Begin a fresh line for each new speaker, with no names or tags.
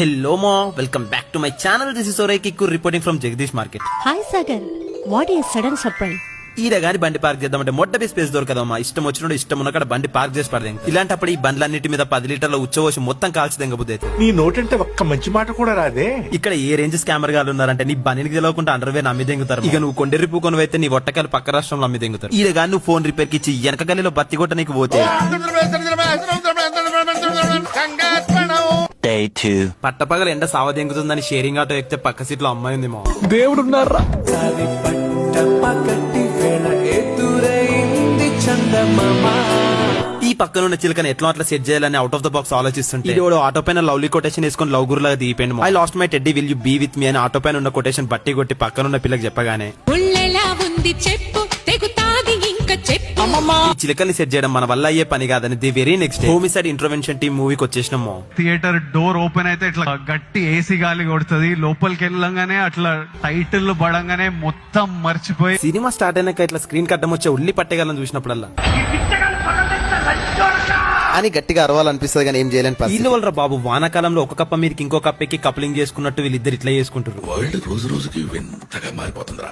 Hello ma, welcome back to my channel. This is Oray Kikku reporting from Jagdish Market.
Hi Sagar, what is sudden surprise?
ఈడ గాని బండి park చేద్దామంటే మొట్టబి space దొరకదమ్మా. ఇష్టం వచ్చినప్పుడు ఇష్టం ఉన్నక్కడ బండి పార్క్ చేసి పడదేం. ఇలాంటప్పుడు ఈ బండ్లన్నిటి మీద 10 లీటర్ల ఉచ్చవోసి మొత్తం కాల్చి దెంగబుద్ది అయితే.
నీ నోటంటే ఒక్క మంచి మాట కూడా రాదే.
ఇక్కడ ఏ రేంజ్ స్కామర్ గాలు ఉన్నారంటే నీ బండికి తెలియకుండా అండర్వే నమ్మి దెంగుతారు. ఇక నువ్వు కొండెరి పూకొని అయితే నీ ఒట్టకాలు పక్క రాష్ట్రంలో అమ్మి దెంగుతారు. ఈడ గాని నువ్వు ఫోన్ రిపేర్ కి ఇచ్చి వెనక గల్లీలో బత్తి కొట్ట నీకు పోతే
Day 2.
పట్టపగల ఎండ సావదెంగుతుందని షేరింగ్ ఆటో ఎక్కితే పక్క సీట్ లో అమ్మాయి ఉంది మా.
దేవుడున్నారా.
ఈ పక్కనున్న చిలకని ఎట్లా అట్లా సెట్ చేయాలని అవుట్ ఆఫ్ ద బాక్స్ ఆలోచిస్తుంటే ఆటో పైన లవ్లీ కొటేషన్ వేసుకుని లవ్ గురులాగా దిగిపోయింది. I lost my teddy will you be with me అని ఆటో పైన ఉన్న కొటేషన్ బట్టి కొట్టి పక్కనున్న పిల్లకి చెప్పగానే ఈ చిలకల్ని సెట్ చేయడం మన వల్ల అయ్యే పని కాదని the very next homicide intervention team మూవీకి వచ్చేసినాము.
థియేటర్ డోర్ ఓపెన్ అయితే ఇట్లా గట్టి ఏసీ గాలి కొడుతుంది. లోపలికి వెళ్ళంగానే అట్లా టైటిల్ పడంగానే మొత్తం మర్చిపోయి
సినిమా స్టార్ట్ అయినాక ఇట్లా స్క్రీన్ కట్టం వచ్చే ఉల్లి పట్టేగాలని చూసినప్పుడల్లా అని గట్టిగా అరవాలనిపిస్తుంది కానీ ఏం చేయలేని వీళ్ళు వాళ్ళ బాబు వానాకాలంలో ఒక కప్ప మీదకి ఇంకో కప్పకి కప్లింగ్ చేసుకున్నట్టు వీళ్ళిద్దరు ఇట్లా చేసుకుంటారు.
వరల్డ్ రోజు రోజుకి వింతగా మారిపోతుందిరా.